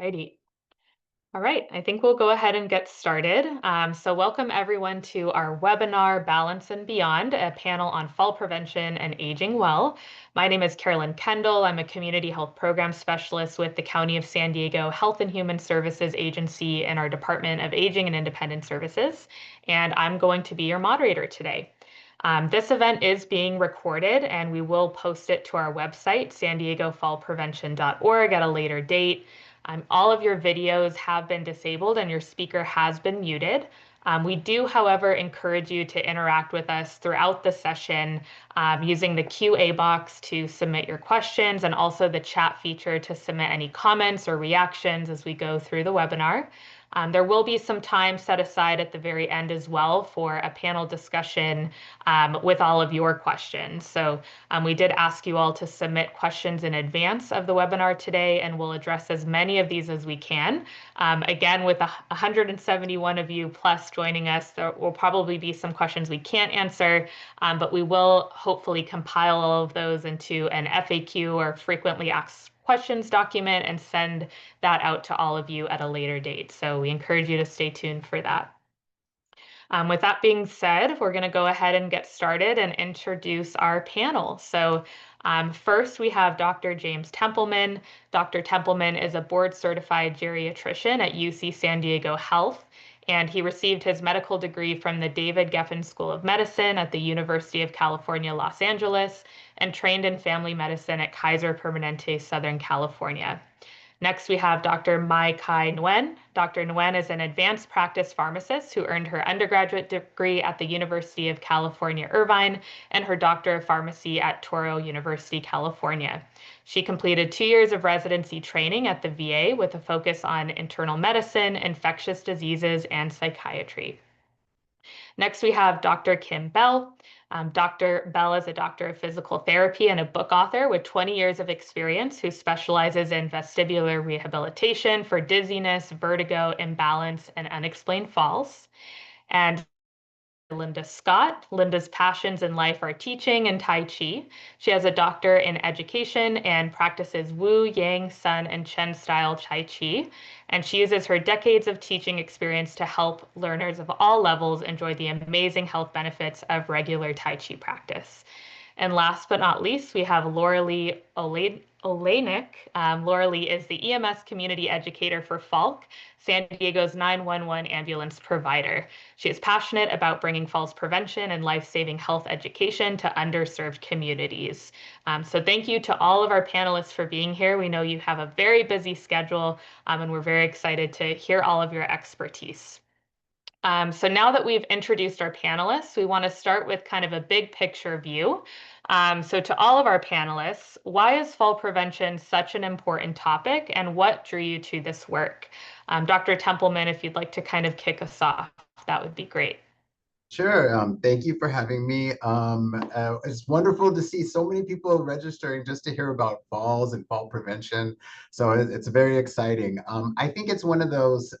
Righty. All right, I think we'll go ahead and get started. So welcome everyone to our webinar, Balance and Beyond, a panel on fall prevention and aging well. My name is Carolyn Kendle. I'm a community health program specialist with the County of San Diego Health and Human Services Agency in our Department of Aging and Independent Services, and I'm going to be your moderator today. This event is being recorded and we will post it to our website, sandiegofallprevention.org, at a later date. All of your videos have been disabled and your speaker has been muted. We do, however, encourage you to interact with us throughout the session using the QA box to submit your questions and also the chat feature to submit any comments or reactions as we go through the webinar. There will be some time set aside at the very end as well for a panel discussion with all of your questions. So we did ask you all to submit questions in advance of the webinar today, and we'll address as many of these as we can. Again, with 171 of you plus joining us, there will probably be some questions we can't answer, but we will hopefully compile all of those into an FAQ or frequently asked questions document and send that out to all of you at a later date. So we encourage you to stay tuned for that. With that being said, we're going to go ahead and get started and introduce our panel. So first, we have Dr. James Templeman. Dr. Templeman is a board-certified geriatrician at UC San Diego Health, and he received his medical degree from the David Geffen School of Medicine at the University of California, Los Angeles, and trained in family medicine at Kaiser Permanente, Southern California. Next, we have Dr. Mai Kai Nguyen. Dr. Nguyen is an advanced practice pharmacist who earned her undergraduate degree at the University of California, Irvine, and her Doctor of Pharmacy at Touro University, California. She completed 2 years of residency training at the VA with a focus on internal medicine, infectious diseases, and psychiatry. Next, we have Dr. Kim Bell. Dr. Bell is a doctor of physical therapy and a book author with 20 years of experience who specializes in vestibular rehabilitation for dizziness, vertigo, imbalance, and unexplained falls. And Linda Scott. Linda's passions in life are teaching and Tai Chi. She has a doctor in education and practices Wu, Yang, Sun, and Chen style Tai Chi. And she uses her decades of teaching experience to help learners of all levels enjoy the amazing health benefits of regular Tai Chi practice. And last but not least, we have Lauralee Olejnik. Lauralee is the EMS community educator for Falk, San Diego's 911 ambulance provider. She is passionate about bringing falls prevention and life-saving health education to underserved communities. So thank you to all of our panelists for being here. We know you have a very busy schedule, and we're very excited to hear all of your expertise. So now that we've introduced our panelists, we want to start with kind of a big picture view. So to all of our panelists, why is fall prevention such an important topic and what drew you to this work? Dr. Templeman, if you'd like to kind of kick us off, that would be great. Sure. Thank you for having me. It's wonderful to see so many people registering just to hear about falls and fall prevention. So it's very exciting. I think it's one of those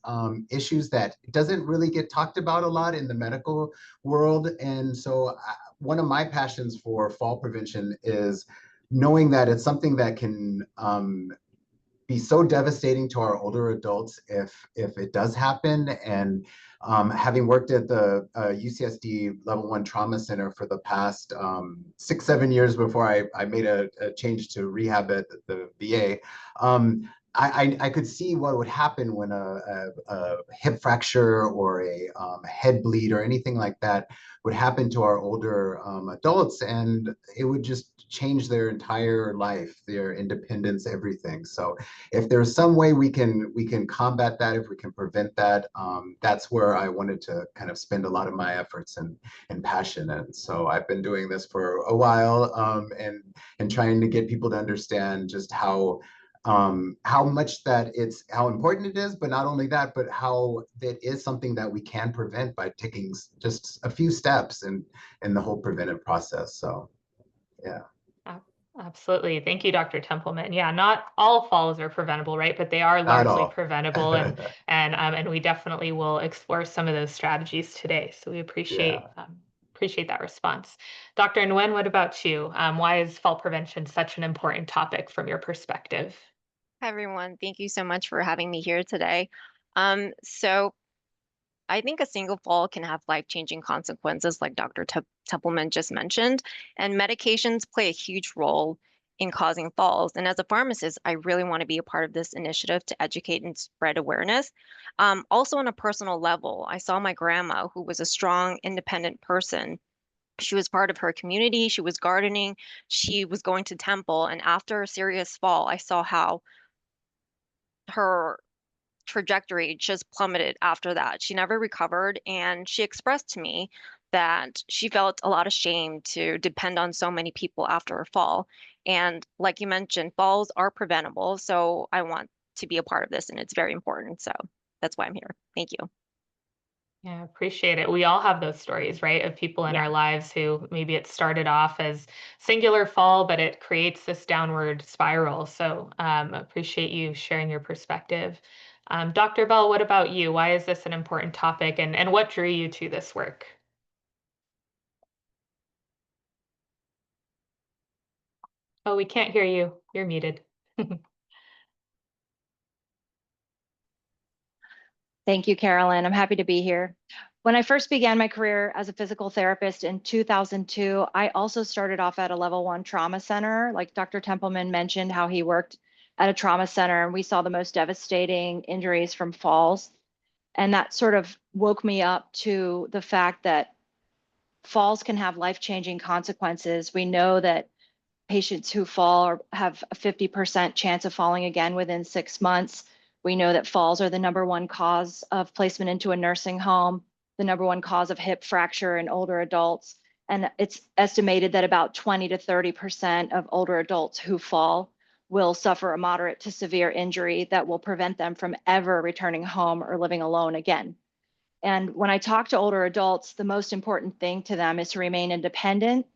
issues that doesn't really get talked about a lot in the medical world. And so one of my passions for fall prevention is knowing that it's something that can be so devastating to our older adults if it does happen. And having worked at the UCSD Level 1 Trauma Center for the past 6-7 years before I made a change to rehab at the VA, I could see what would happen when a hip fracture or a head bleed or anything like that would happen to our older adults, and it would just change their entire life, their independence, everything. So if there's some way we can combat that, if we can prevent that, that's where I wanted to kind of spend a lot of my efforts and passion. And so I've been doing this for a while, and trying to get people to understand just how much how important it is, but not only that, but how it is something that we can prevent by taking just a few steps in the whole preventive process. So, yeah. Absolutely. Thank you, Dr. Templeman. Yeah, not all falls are preventable, right? But they are Not at largely all. preventable, and we definitely will explore some of those strategies today. So we appreciate Yeah. appreciate that response. Dr. Nguyen, what about you? Why is fall prevention such an important topic from your perspective? Hi, everyone. Thank you so much for having me here today. So I think a single fall can have life-changing consequences, like Dr. Templeman just mentioned, and medications play a huge role in causing falls. And as a pharmacist, I really want to be a part of this initiative to educate and spread awareness. Also, on a personal level, I saw my grandma, who was a strong, independent person. She was part of her community. She was gardening. She was going to temple. And after a serious fall, I saw how her trajectory just plummeted after that. She never recovered, and she expressed to me that she felt a lot of shame to depend on so many people after a fall. And like you mentioned, falls are preventable, so I want to be a part of this, and it's very important. So that's why I'm here. Thank you. Yeah, appreciate it. We all have those stories, right? Of people in Yeah. our lives who maybe it started off as singular fall, but it creates this downward spiral. So appreciate you sharing your perspective. Dr. Bell, what about you? Why is this an important topic and what drew you to this work? Oh, we can't hear you. You're muted. Thank you, Carolyn. I'm happy to be here. When I first began my career as a physical therapist in 2002, I also started off at a level 1 trauma center. Like Dr. Templeman mentioned, how he worked at a trauma center, and we saw the most devastating injuries from falls. And that sort of woke me up to the fact that falls can have life-changing consequences. We know that patients who fall have a 50% chance of falling again within 6 months. We know that falls are the number one cause of placement into a nursing home, the number one cause of hip fracture in older adults. And it's estimated that about 20 to 30% of older adults who fall will suffer a moderate to severe injury that will prevent them from ever returning home or living alone again. And when I talk to older adults, the most important thing to them is to remain independent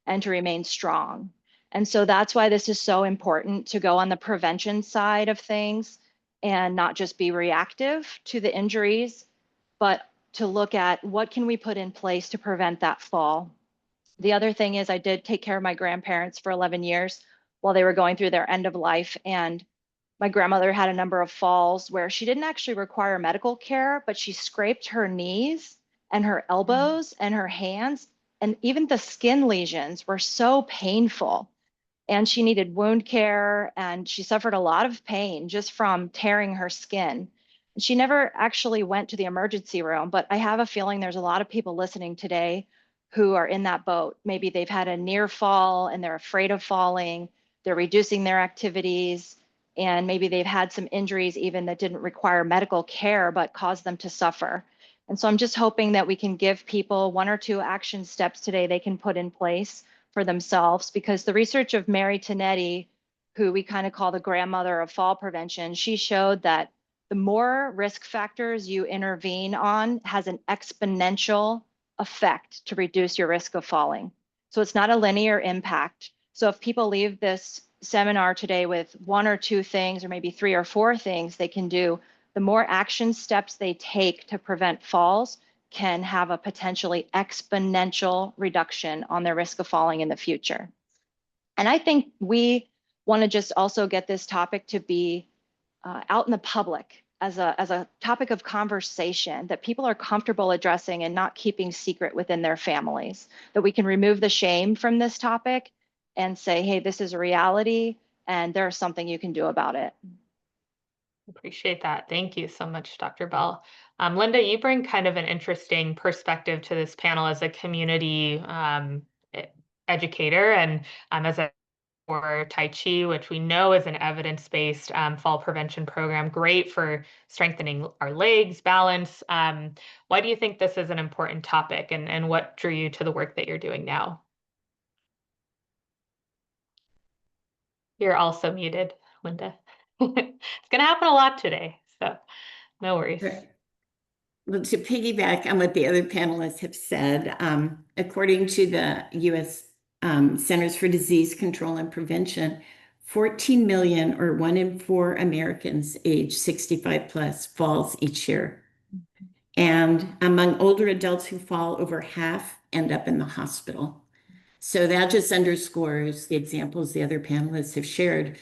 and to remain strong. And so that's why this is so important to go on the prevention side of things and not just be reactive to the injuries, but to look at what can we put in place to prevent that fall. The other thing is I did take care of my grandparents for 11 years while they were going through their end of life. And my grandmother had a number of falls where she didn't actually require medical care, but she scraped her knees and her elbows and her hands. And even the skin lesions were so painful. And she needed wound care, and she suffered a lot of pain just from tearing her skin. She never actually went to the emergency room, but I have a feeling there's a lot of people listening today who are in that boat. Maybe they've had a near fall and they're afraid of falling, they're reducing their activities, and maybe they've had some injuries even that didn't require medical care but caused them to suffer. And so I'm just hoping that we can give people one or two action steps today they can put in place for themselves, because the research of Mary Tinetti, who we kind of call the grandmother of fall prevention, she showed that the more risk factors you intervene on has an exponential effect to reduce your risk of falling. So it's not a linear impact. So if people leave this seminar today with one or two things, or maybe three or four things they can do, the more action steps they take to prevent falls can have a potentially exponential reduction on their risk of falling in the future. And I think we want to just also get this topic to be out in the public as a topic of conversation that people are comfortable addressing and not keeping secret within their families, that we can remove the shame from this topic and say, hey, this is a reality and there's something you can do about it. Appreciate that. Thank you so much, Dr. Bell. Linda, you bring kind of an interesting perspective to this panel as a community e- educator and as a for Tai Chi, which we know is an evidence-based fall prevention program, great for strengthening our legs, balance. Why do you think this is an important topic, and what drew you to the work that you're doing now? You're also muted, Linda. It's going to happen a lot today, so no worries. Right. Well, to piggyback on what the other panelists have said, according to the U.S. Centers for Disease Control and Prevention, 14 million or 1 in 4 Americans age 65 plus falls each year. And among older adults who fall, over half end up in the hospital. So that just underscores the examples the other panelists have shared.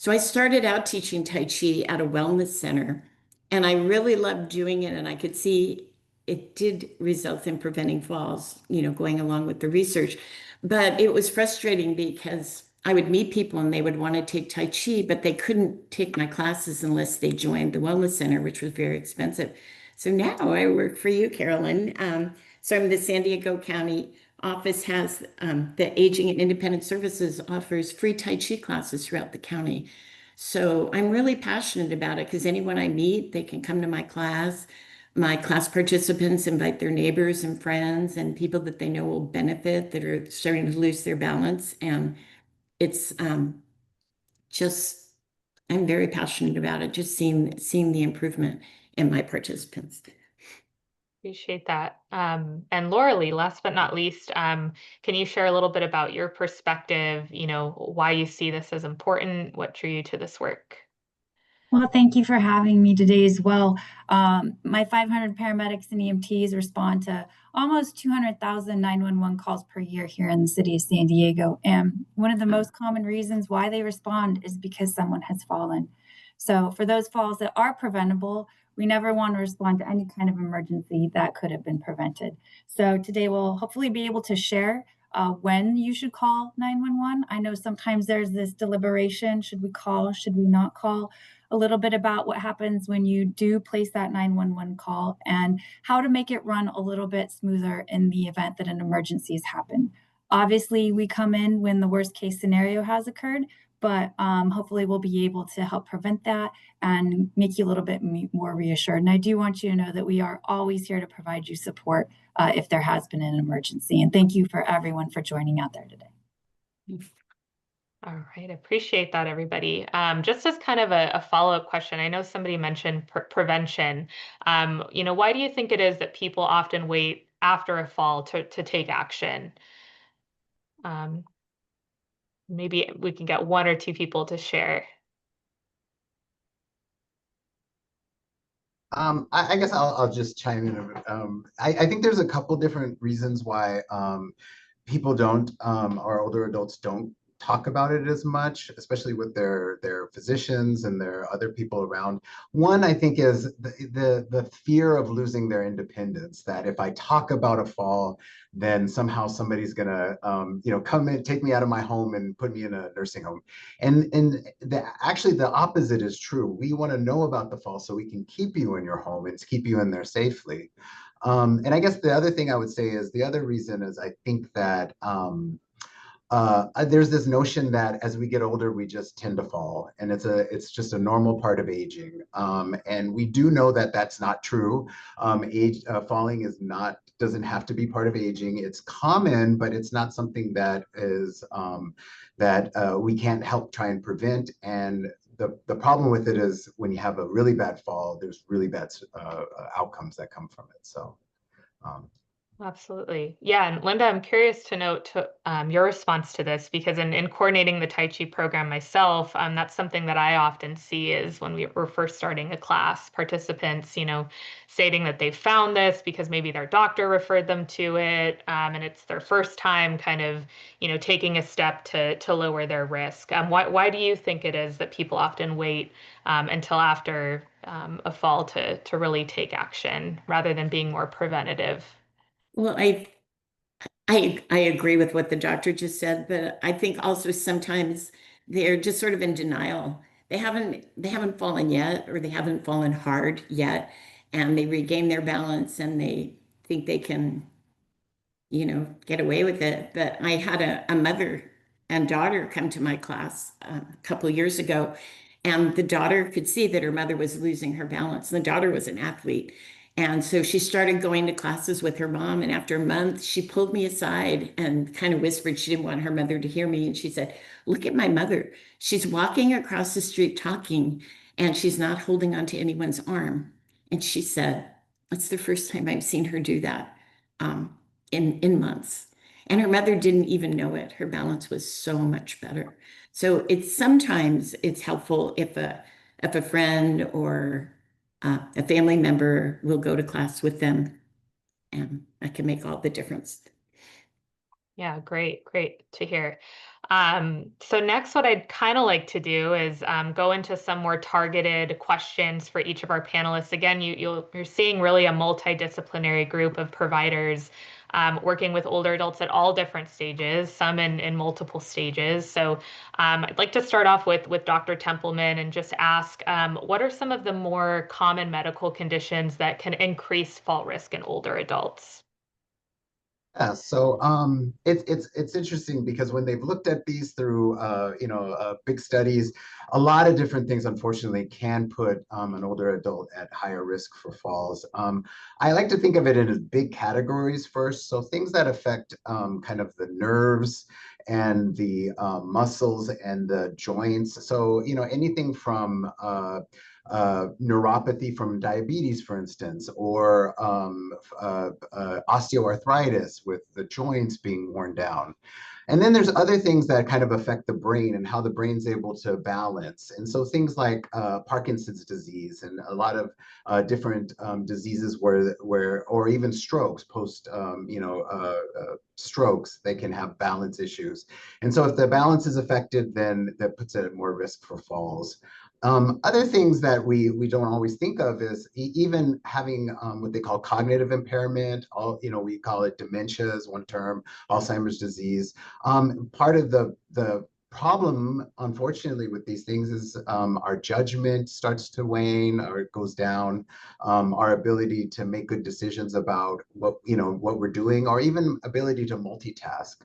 So I started out teaching Tai Chi at a wellness center, and I really loved doing it. And I could see it did result in preventing falls, going along with the research. But it was frustrating because I would meet people and they would want to take Tai Chi, but they couldn't take my classes unless they joined the wellness center, which was very expensive. So now I work for you, Carolyn. So I'm the San Diego County office has the Aging and Independent Services offers free Tai Chi classes throughout the county. So I'm really passionate about it because anyone I meet, they can come to my class. My class participants invite their neighbors and friends and people that they know will benefit that are starting to lose their balance. And it's just, I'm very passionate about it, just seeing the improvement in my participants. Appreciate that. And Laura Lee, last but not least, can you share a little bit about your perspective, why you see this as important, what drew you to this work? Well, thank you for having me today as well. My 500 paramedics and EMTs respond to almost 200,000 911 calls per year here in the city of San Diego. And one of the most common reasons why they respond is because someone has fallen. So for those falls that are preventable, we never want to respond to any kind of emergency that could have been prevented. So today we'll hopefully be able to share when you should call 911. I know sometimes there's this deliberation, should we call, should we not call? A little bit about what happens when you do place that 911 call and how to make it run a little bit smoother in the event that an emergency has happened. Obviously, we come in when the worst case scenario has occurred, but hopefully we'll be able to help prevent that and make you a little bit more reassured. And I do want you to know that we are always here to provide you support if there has been an emergency. And thank you for everyone for joining out there today. All right, appreciate that, everybody. Just as kind of a follow-up question, I know somebody mentioned prevention. Why do you think it is that people often wait after a fall to take action? Maybe we can get one or two people to share. I guess I'll just chime in. I think there's a couple different reasons why people don't, or older adults don't talk about it as much, especially with their physicians and their other people around. One, I think, is the fear of losing their independence, that if I talk about a fall, then somehow somebody's gonna come in, take me out of my home and put me in a nursing home. And actually the opposite is true. We want to know about the fall so we can keep you in your home and keep you in there safely. And I guess the other thing I would say is the other reason is I think that there's this notion that as we get older, we just tend to fall, and it's just a normal part of aging. And we do know that that's not true. Falling doesn't have to be part of aging. It's common, but it's not something that is that we can't help try and prevent. And the problem with it is when you have a really bad fall, there's really bad outcomes that come from it. So. Absolutely. Yeah. And Linda, I'm curious to note your response to this, because in coordinating the Tai Chi program myself, that's something that I often see is when we're first starting a class, participants, stating that they found this because maybe their doctor referred them to it. And it's their first time kind of, taking a step to lower their risk. Why do you think it is that people often wait until after a fall to really take action rather than being more preventative? Well, I agree with what the doctor just said, but I think also sometimes they're just sort of in denial. They haven't fallen yet, or they haven't fallen hard yet, and they regain their balance and they think they can, get away with it. But I had a mother and daughter come to my class a couple of years ago, and the daughter could see that her mother was losing her balance. And the daughter was an athlete. And so she started going to classes with her mom. And after a month, she pulled me aside and kind of whispered, she didn't want her mother to hear me. And she said, "Look at my mother. She's walking across the street talking, and she's not holding onto anyone's arm." And she said, "It's the first time I've seen her do that in months." And her mother didn't even know it. Her balance was so much better. So sometimes it's helpful if a friend or a family member will go to class with them, and that can make all the difference. Yeah, great, great to hear. So next, what I'd kind of like to do is go into some more targeted questions for each of our panelists. Again, you're seeing really a multidisciplinary group of providers working with older adults at all different stages, some in multiple stages. So I'd like to start off with Dr. Templeman and just ask, what are some of the more common medical conditions that can increase fall risk in older adults? Yeah, so it's interesting because when they've looked at these through big studies, a lot of different things unfortunately can put an older adult at higher risk for falls. I like to think of it in as big categories first. So things that affect kind of the nerves and the muscles and the joints. So anything from neuropathy from diabetes, for instance, or osteoarthritis with the joints being worn down. And then there's other things that kind of affect the brain and how the brain's able to balance. And so things like Parkinson's disease and a lot of different diseases or even strokes, strokes, they can have balance issues. And so if the balance is affected, then that puts it at more risk for falls. Other things that we don't always think of is even having what they call cognitive impairment. We call it dementia is one term, Alzheimer's disease. Part of the problem, unfortunately, with these things is our judgment starts to wane or it goes down. Our ability to make good decisions about what we're doing, or even ability to multitask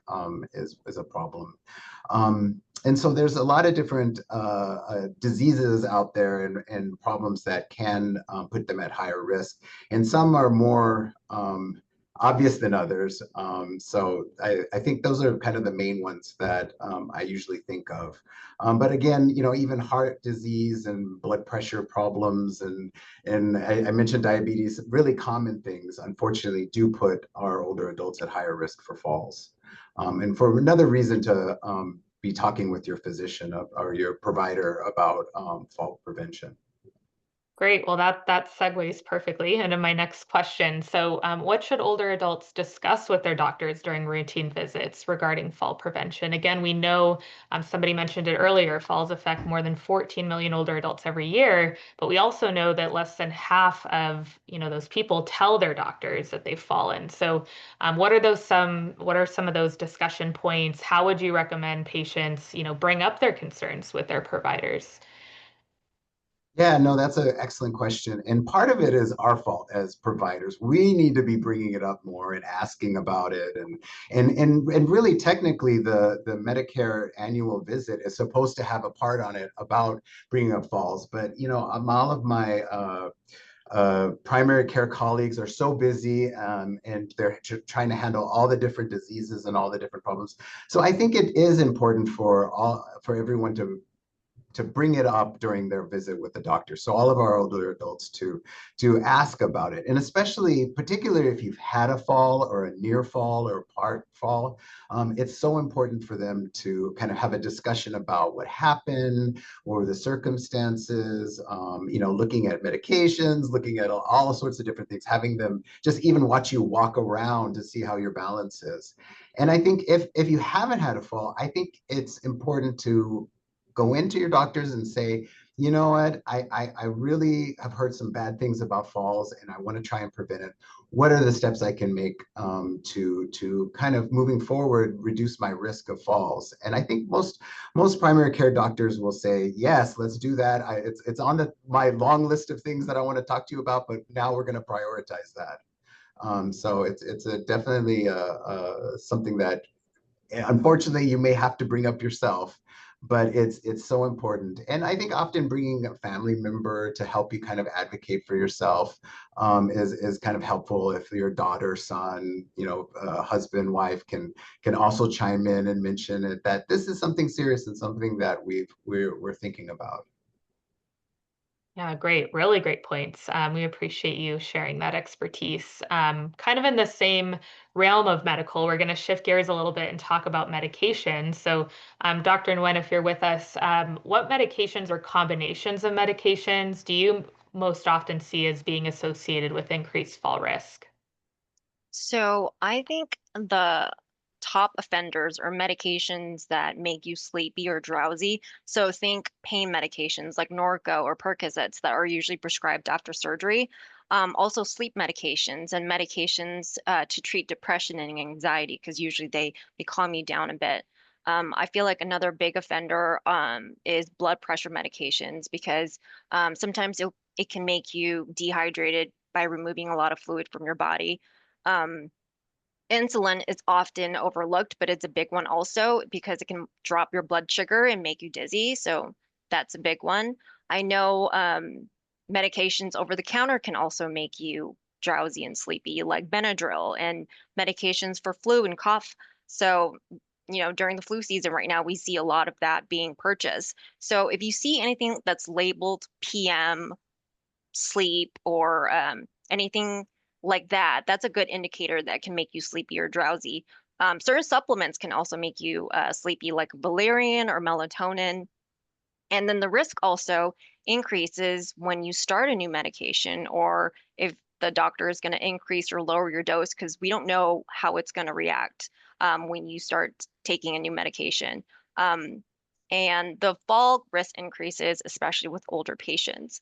is a problem. And so there's a lot of different diseases out there and problems that can put them at higher risk. And some are more obvious than others. So I think those are kind of the main ones that I usually think of. But again, even heart disease and blood pressure problems and I mentioned diabetes, really common things, unfortunately, do put our older adults at higher risk for falls. And for another reason to be talking with your physician or your provider about fall prevention. Great. Well, that segues perfectly into my next question. So, what should older adults discuss with their doctors during routine visits regarding fall prevention? Again, we know somebody mentioned it earlier, falls affect more than 14 million older adults every year, but we also know that less than half of those people tell their doctors that they've fallen. So, what are some of those discussion points? How would you recommend patients, bring up their concerns with their providers? Yeah, no, that's an excellent question. And part of it is our fault as providers. We need to be bringing it up more and asking about it. And really, technically, the Medicare annual visit is supposed to have a part on it about bringing up falls. But, all of my primary care colleagues are so busy and they're trying to handle all the different diseases and all the different problems. So I think it is important for everyone to bring it up during their visit with the doctor. So all of our older adults to ask about it. And particularly if you've had a fall or a near fall or part fall, it's so important for them to kind of have a discussion about what happened or the circumstances, looking at medications, looking at all sorts of different things, having them just even watch you walk around to see how your balance is. And I think if you haven't had a fall, I think it's important to go into your doctors and say, you know what, I really have heard some bad things about falls and I want to try and prevent it. What are the steps I can make to kind of moving forward, reduce my risk of falls? And I think most primary care doctors will say, yes, let's do that. It's on my long list of things that I want to talk to you about, but now we're going to prioritize that. So it's definitely something that unfortunately you may have to bring up yourself, but it's so important. And I think often bringing a family member to help you kind of advocate for yourself is kind of helpful. If your daughter, son, husband, wife can also chime in and mention it, that this is something serious and something that we're thinking about. Yeah, great. Really great points. We appreciate you sharing that expertise. Kind of in the same realm of medical, we're going to shift gears a little bit and talk about medication. So, Dr. Nguyen, if you're with us, what medications or combinations of medications do you most often see as being associated with increased fall risk? So I think the top offenders are medications that make you sleepy or drowsy. So think pain medications like Norco or Percocets that are usually prescribed after surgery. Also sleep medications and medications to treat depression and anxiety because usually they calm you down a bit. I feel like another big offender is blood pressure medications because sometimes it can make you dehydrated by removing a lot of fluid from your body. Um, Insulin is often overlooked, but it's a big one also because it can drop your blood sugar and make you dizzy. So that's a big one. I know medications over the counter can also make you drowsy and sleepy, like Benadryl and medications for flu and cough. So, during the flu season right now, we see a lot of that being purchased. So if you see anything that's labeled PM sleep or anything like that, that's a good indicator that can make you sleepy or drowsy. Certain supplements can also make you sleepy, like valerian or melatonin. And then the risk also increases when you start a new medication or if the doctor is going to increase or lower your dose because we don't know how it's going to react when you start taking a new medication. Um, and the fall risk increases, especially with older patients.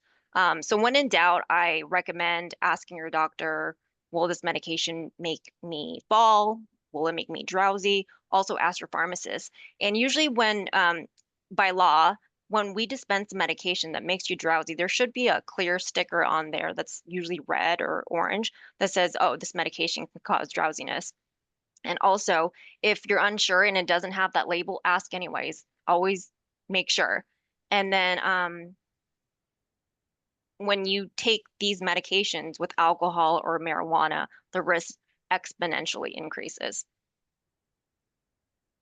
So when in doubt, I recommend asking your doctor, will this medication make me fall? Will it make me drowsy? Also ask your pharmacist. And usually by law, when we dispense medication that makes you drowsy, there should be a clear sticker on there that's usually red or orange that says, oh, this medication can cause drowsiness. And also, if you're unsure and it doesn't have that label, ask anyways. Always make sure. And then when you take these medications with alcohol or marijuana, the risk exponentially increases.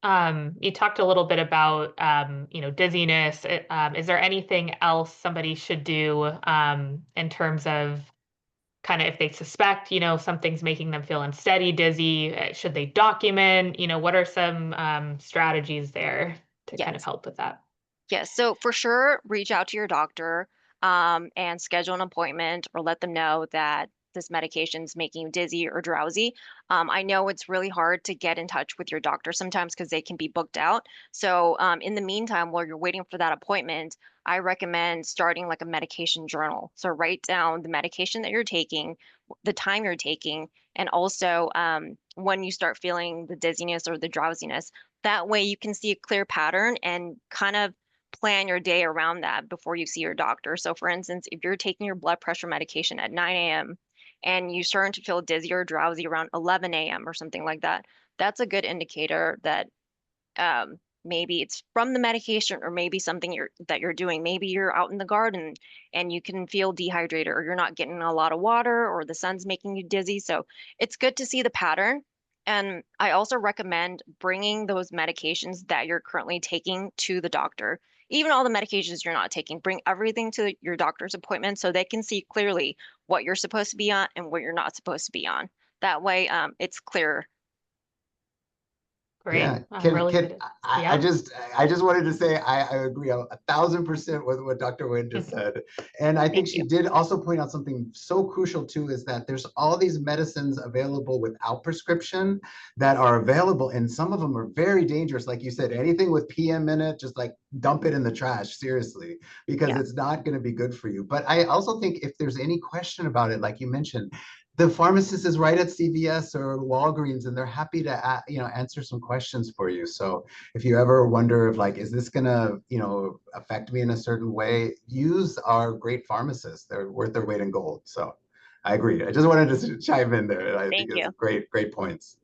You talked a little bit about, dizziness. Is there anything else somebody should do in terms of kind of if they suspect, something's making them feel unsteady, dizzy? Should they document? What are some strategies there to kind of Yes. help with that? Yes, so for sure, reach out to your doctor and schedule an appointment or let them know that this medication's making you dizzy or drowsy. I know it's really hard to get in touch with your doctor sometimes because they can be booked out. So in the meantime, while you're waiting for that appointment, I recommend starting like a medication journal. So write down the medication that you're taking, the time you're taking, and also when you start feeling the dizziness or the drowsiness. That way you can see a clear pattern and kind of plan your day around that before you see your doctor. So, for instance, if you're taking your blood pressure medication at 9 a.m. and you start to feel dizzy or drowsy around 11 a.m. or something like that, that's a good indicator that maybe it's from the medication or maybe something that you're doing. Maybe you're out in the garden and you can feel dehydrated or you're not getting a lot of water or the sun's making you dizzy. So it's good to see the pattern. And I also recommend bringing those medications that you're currently taking to the doctor. Even all the medications you're not taking, bring everything to your doctor's appointment so they can see clearly what you're supposed to be on and what you're not supposed to be on. That way, it's clear. Great. Yeah, can Really can good. I, I Yeah. just I just wanted to say I agree 1,000% with what Dr. Nguyen just said. And I think Thank she you. did also point out something so crucial too, is that there's all these medicines available without prescription that are available, and some of them are very dangerous. Like you said, anything with PM in it, just like dump it in the trash, seriously, because Yeah. it's not going to be good for you. But I also think if there's any question about it, like you mentioned, the pharmacist is right at CVS or Walgreens, and they're happy to answer some questions for you. So if you ever wonder if like, is this gonna affect me in a certain way, use our great pharmacists. They're worth their weight in gold. So I agree. I just wanted to chime in there. I think Thank it's you. great points.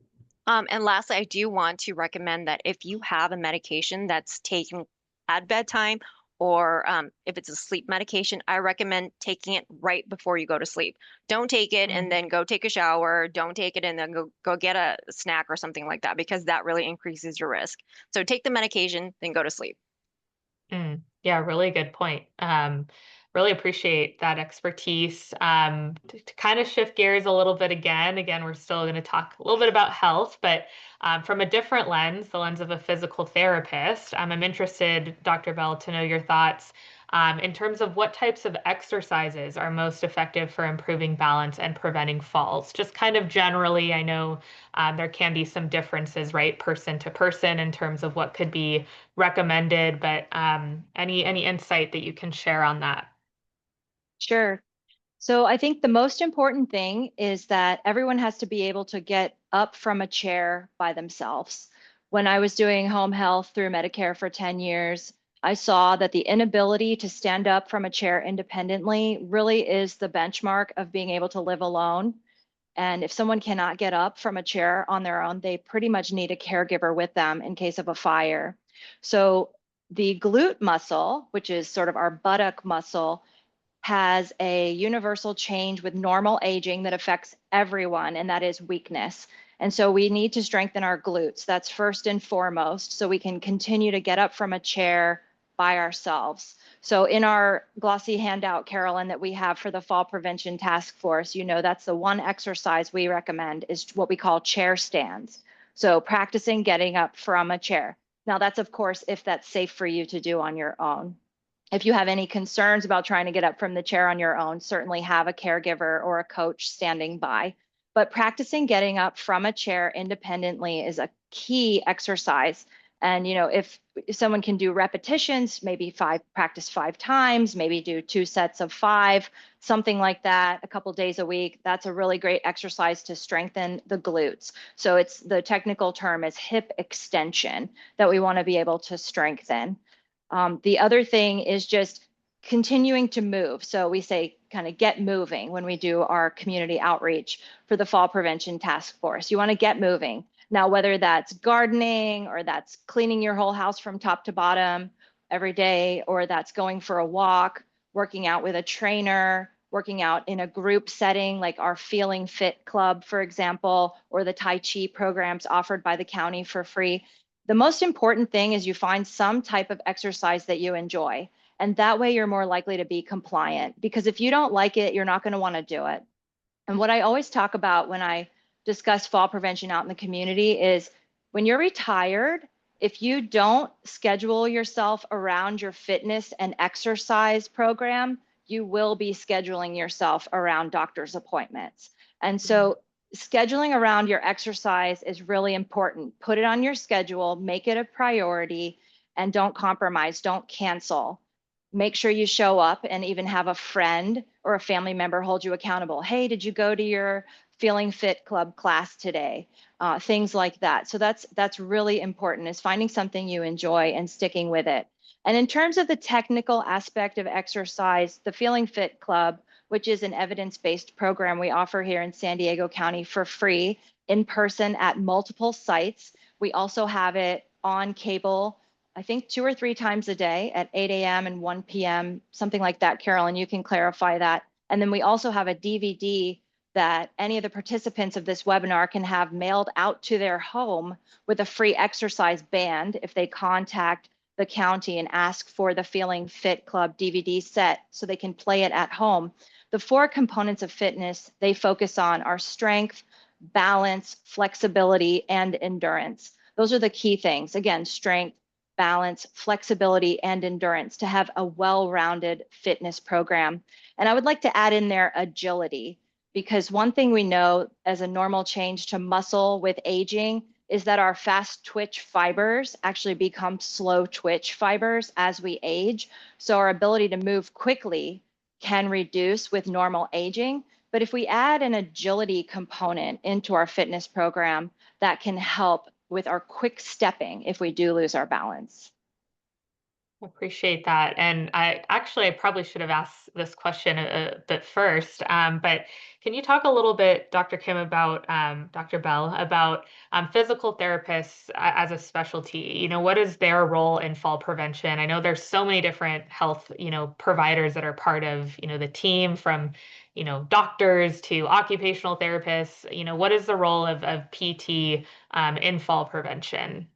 And lastly, I do want to recommend that if you have a medication that's taken at bedtime or if it's a sleep medication, I recommend taking it right before you go to sleep. Don't take it and then go take a shower. Don't take it and then go get a snack or something like that because that really increases your risk. So take the medication, then go to sleep. Yeah, really good point. Really appreciate that expertise. To kind of shift gears a little bit again, we're still going to talk a little bit about health, but from a different lens, the lens of a physical therapist. I'm interested, Dr. Bell, to know your thoughts. in terms of what types of exercises are most effective for improving balance and preventing falls. Just kind of generally, I know there can be some differences, right, person to person in terms of what could be recommended, but any insight that you can share on that? Sure. So I think the most important thing is that everyone has to be able to get up from a chair by themselves. When I was doing home health through Medicare for 10 years, I saw that the inability to stand up from a chair independently really is the benchmark of being able to live alone. And if someone cannot get up from a chair on their own, they pretty much need a caregiver with them in case of a fire. So the glute muscle, which is sort of our buttock muscle, has a universal change with normal aging that affects everyone, and that is weakness. And so we need to strengthen our glutes. That's first and foremost, so we can continue to get up from a chair by ourselves. So in our glossy handout, Carolyn, that we have for the Fall Prevention Task Force, you know, that's the one exercise we recommend is what we call chair stands. So practicing getting up from a chair. Now that's, of course, if that's safe for you to do on your own. If you have any concerns about trying to get up from the chair on your own, certainly have a caregiver or a coach standing by. But practicing getting up from a chair independently is a key exercise. And you know, if someone can do repetitions, maybe practice 5 times, maybe do 2 sets of 5, something like that, a couple days a week, that's a really great exercise to strengthen the glutes. So it's the technical term is hip extension that we want to be able to strengthen. The other thing is just continuing to move. So we say kind of get moving when we do our community outreach for the Fall Prevention Task Force. You want to get moving. Now, whether that's gardening or that's cleaning your whole house from top to bottom every day, or that's going for a walk, working out with a trainer, working out in a group setting like our Feeling Fit Club, for example, or the Tai Chi programs offered by the county for free. The most important thing is you find some type of exercise that you enjoy. And that way you're more likely to be compliant, because if you don't like it, you're not going to want to do it. And what I always talk about when I discuss fall prevention out in the community is when you're retired, if you don't schedule yourself around your fitness and exercise program, you will be scheduling yourself around doctor's appointments. And so scheduling around your exercise is really important. Put it on your schedule, make it a priority, and don't compromise, don't cancel. Make sure you show up and even have a friend or a family member hold you accountable. Hey, did you go to your Feeling Fit Club class today? Things like that. So that's really important, is finding something you enjoy and sticking with it. And in terms of the technical aspect of exercise, the Feeling Fit Club, which is an evidence-based program we offer here in San Diego County for free in person at multiple sites. We also have it on cable, I think 2 or 3 times a day at 8 a.m. and 1 p.m., something like that. Carolyn, you can clarify that. And then we also have a DVD that any of the participants of this webinar can have mailed out to their home with a free exercise band if they contact the county and ask for the Feeling Fit Club DVD set so they can play it at home. The 4 components of fitness they focus on are strength, balance, flexibility, and endurance. Those are the key things. Again, strength, balance, flexibility, and endurance to have a well-rounded fitness program. And I would like to add in there agility, because one thing we know as a normal change to muscle with aging is that our fast twitch fibers actually become slow twitch fibers as we age. So our ability to move quickly can reduce with normal aging. But if we add an agility component into our fitness program, that can help with our quick stepping if we do lose our balance. Appreciate that. And I probably should have asked this question a bit first, but can you talk a little bit, Dr. Kim, about Dr. Bell, about physical therapists as a specialty? You know, what is their role in fall prevention? I know there's so many different health, providers that are part of, the team, from, doctors to occupational therapists. What is the role of PT in fall prevention?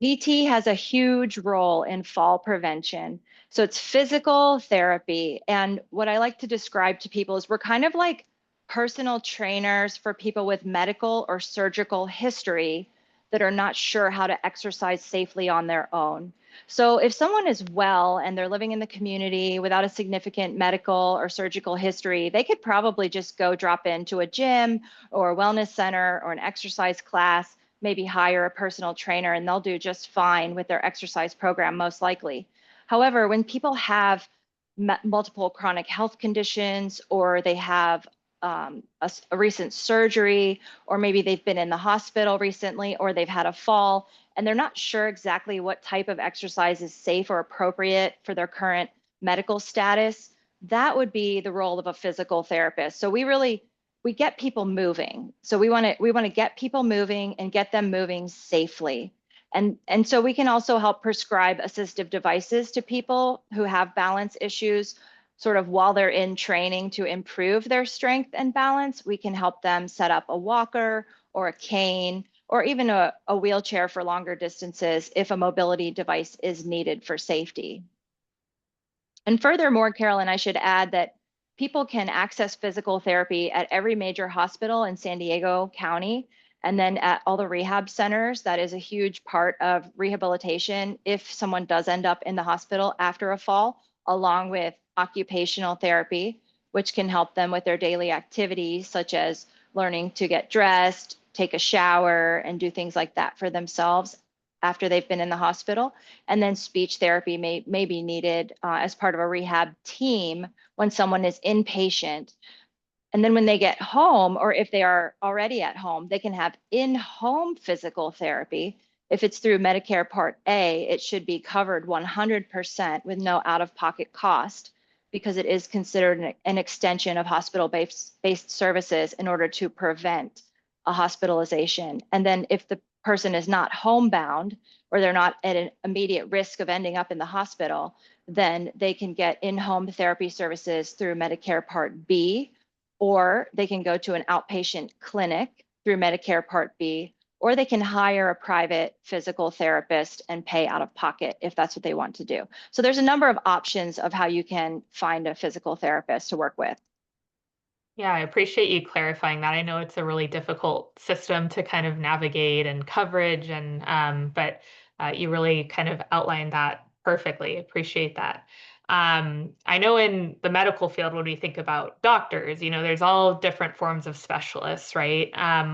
PT has a huge role in fall prevention. So it's physical therapy. And what I like to describe to people is we're kind of like personal trainers for people with medical or surgical history that are not sure how to exercise safely on their own. So if someone is well and they're living in the community without a significant medical or surgical history, they could probably just go drop into a gym or a wellness center or an exercise class, maybe hire a personal trainer, and they'll do just fine with their exercise program, most likely. However, when people have multiple chronic health conditions, or they have a recent surgery, or maybe they've been in the hospital recently, or they've had a fall, and they're not sure exactly what type of exercise is safe or appropriate for their current medical status, that would be the role of a physical therapist. So we get people moving. So we want to get people moving and get them moving safely. And so we can also help prescribe assistive devices to people who have balance issues, sort of while they're in training to improve their strength and balance. We can help them set up a walker or a cane or even a wheelchair for longer distances if a mobility device is needed for safety. And furthermore, Carolyn, I should add that people can access physical therapy at every major hospital in San Diego County, and then at all the rehab centers. That is a huge part of rehabilitation if someone does end up in the hospital after a fall, along with occupational therapy, which can help them with their daily activities, such as learning to get dressed, take a shower, and do things like that for themselves after they've been in the hospital. And then speech therapy may be needed as part of a rehab team when someone is inpatient. And then when they get home, or if they are already at home, they can have in-home physical therapy. If it's through Medicare Part A, it should be covered 100% with no out-of-pocket cost, because it is considered an extension of hospital-based services in order to prevent a hospitalization. And then if the person is not homebound, or they're not at an immediate risk of ending up in the hospital, then they can get in-home therapy services through Medicare Part B, or they can go to an outpatient clinic through Medicare Part B, or they can hire a private physical therapist and pay out of pocket if that's what they want to do. So there's a number of options of how you can find a physical therapist to work with. Yeah, I appreciate you clarifying that. I know it's a really difficult system to kind of navigate and coverage, and but you really kind of outlined that perfectly. Appreciate that. I know in the medical field, when we think about doctors, there's all different forms of specialists, right?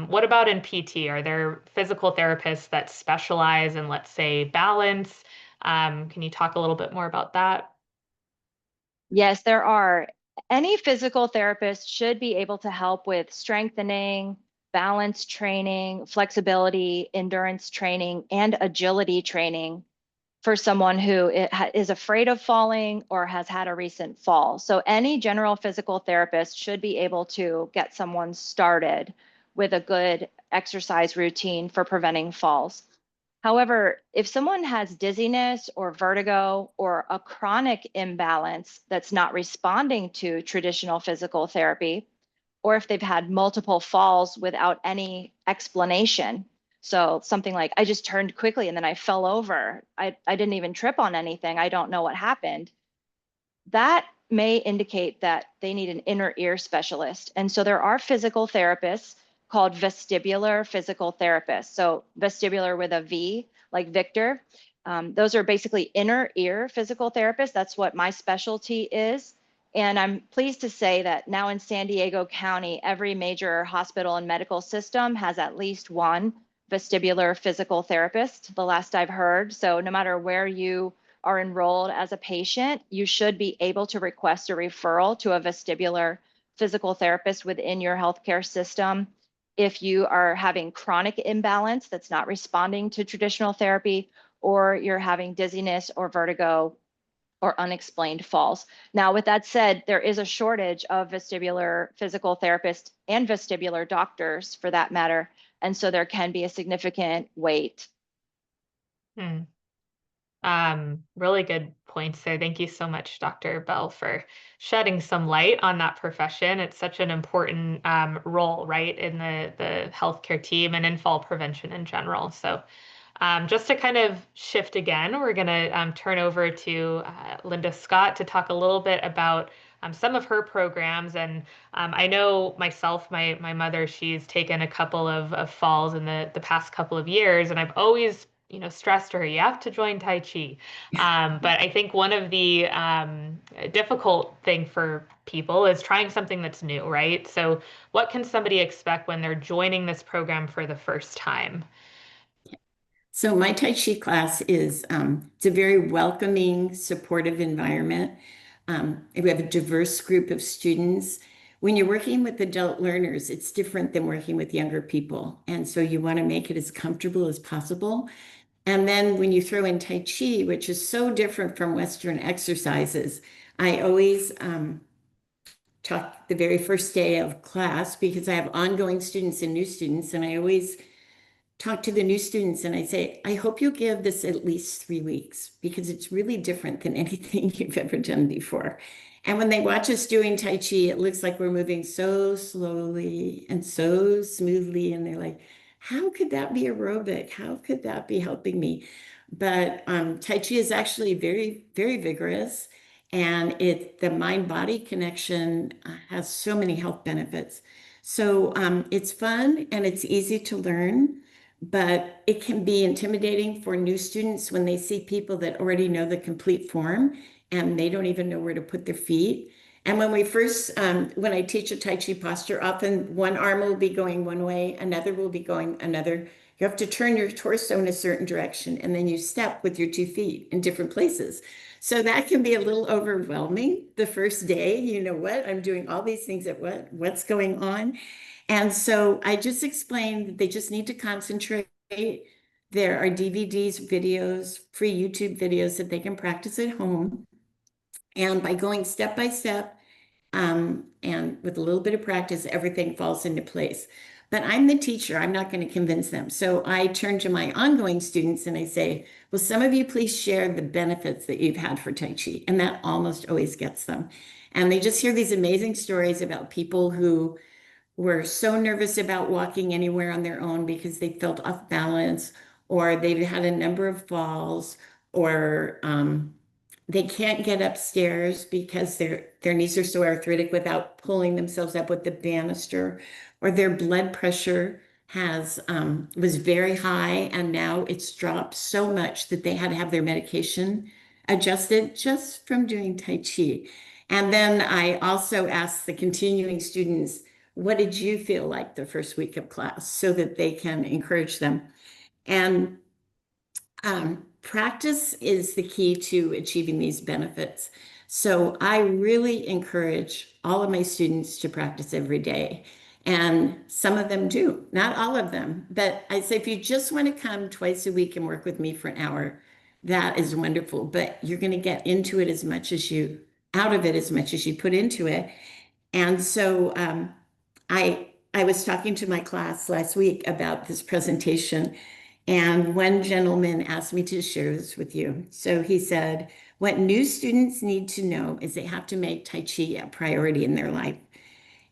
What about in PT? Are there physical therapists that specialize in, let's say, balance? Can you talk a little bit more about that? Yes, there are. Any physical therapist should be able to help with strengthening, balance training, flexibility, endurance training, and agility training for someone who is afraid of falling or has had a recent fall. So any general physical therapist should be able to get someone started with a good exercise routine for preventing falls. However, if someone has dizziness or vertigo or a chronic imbalance that's not responding to traditional physical therapy, or if they've had multiple falls without any explanation, so something like, I just turned quickly and then I fell over, I didn't even trip on anything, I don't know what happened, that may indicate that they need an inner ear specialist. And so there are physical therapists called vestibular physical therapists. So vestibular with a V, like Victor. Those are basically inner ear physical therapists. That's what my specialty is. And I'm pleased to say that now in San Diego County, every major hospital and medical system has at least one vestibular physical therapist, the last I've heard. So no matter where you are enrolled as a patient, you should be able to request a referral to a vestibular physical therapist within your healthcare system. If you are having chronic imbalance that's not responding to traditional therapy, or you're having dizziness or vertigo or unexplained falls. Now, with that said, there is a shortage of vestibular physical therapists and vestibular doctors for that matter. And so there can be a significant wait. Hmm. Really good points there. Thank you so much, Dr. Bell, for shedding some light on that profession. It's such an important role, right, in the healthcare team and in fall prevention in general. So just to kind of shift again, we're going to turn over to Linda Scott to talk a little bit about some of her programs. And I know myself, my mother, she's taken a couple of falls in the past couple of years, and I've always stressed to her, you have to join Tai Chi. But I think one of the difficult thing for people is trying something that's new, right? So what can somebody expect when they're joining this program for the first time? So my Tai Chi class is it's a very welcoming, supportive environment. We have a diverse group of students. When you're working with adult learners, it's different than working with younger people. And so you want to make it as comfortable as possible. And then when you throw in Tai Chi, which is so different from Western exercises, I always talk the very first day of class because I have ongoing students and new students, and I always talk to the new students and I say, I hope you give this at least 3 weeks because it's really different than anything you've ever done before. And when they watch us doing Tai Chi, it looks like we're moving so slowly and so smoothly. And they're like, how could that be aerobic? How could that be helping me? But Tai Chi is actually very, very vigorous. And the mind-body connection has so many health benefits. So it's fun and it's easy to learn, but it can be intimidating for new students when they see people that already know the complete form and they don't even know where to put their feet. And when when I teach a Tai Chi posture, often one arm will be going one way, another will be going another. You have to turn your torso in a certain direction, and then you step with your 2 feet in different places. So that can be a little overwhelming the first day. You know what? I'm doing all these things at what's going on? And so I just explained that they just need to concentrate. There are DVDs, videos, free YouTube videos that they can practice at home. And by going step by step, and with a little bit of practice, everything falls into place. But I'm the teacher, I'm not going to convince them. So I turn to my ongoing students and I say, will some of you please share the benefits that you've had for Tai Chi? And that almost always gets them. And they just hear these amazing stories about people who were so nervous about walking anywhere on their own because they felt off balance, or they've had a number of falls, or they can't get upstairs because their knees are so arthritic without pulling themselves up with the banister, or their blood pressure was very high and now it's dropped so much that they had to have their medication adjusted just from doing Tai Chi. And then I also asked the continuing students, what did you feel like the first week of class, so that they can encourage them. And practice is the key to achieving these benefits. So I really encourage all of my students to practice every day. And some of them do, not all of them. But I say, if you just want to come twice a week and work with me for an hour, that is wonderful. But you're going to get into it out of it as much as you put into it. And so I was talking to my class last week about this presentation, and one gentleman asked me to share this with you. So he said, what new students need to know is they have to make Tai Chi a priority in their life.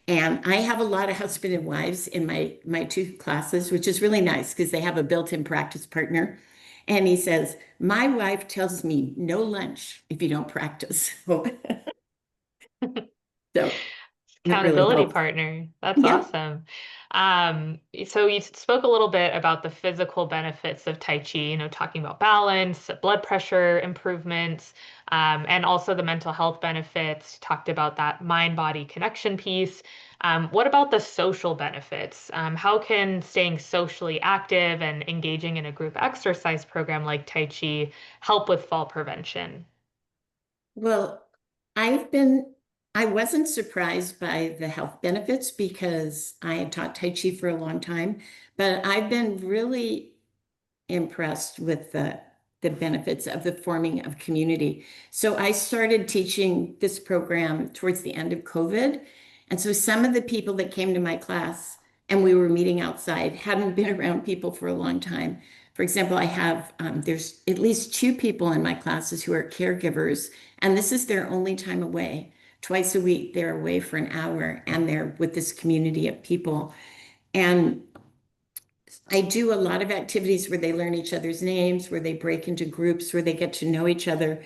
And I have a lot of husband and wives in my 2 classes, which is really nice because they have a built-in practice partner. And he says, my wife tells me no lunch if you don't practice. So Accountability really partner. That's yeah. awesome. So you spoke a little bit about the physical benefits of Tai Chi, talking about balance, blood pressure improvements, and also the mental health benefits. Talked about that mind-body connection piece. What about the social benefits? How can staying socially active and engaging in a group exercise program like Tai Chi help with fall prevention? Well, I wasn't surprised by the health benefits because I had taught Tai Chi for a long time, but I've been really impressed with the benefits of the forming of community. So I started teaching this program towards the end of COVID. And so some of the people that came to my class and we were meeting outside hadn't been around people for a long time. For example, there's at least 2 people in my classes who are caregivers, and this is their only time away. Twice a week, they're away for an hour and they're with this community of people. And I do a lot of activities where they learn each other's names, where they break into groups, where they get to know each other.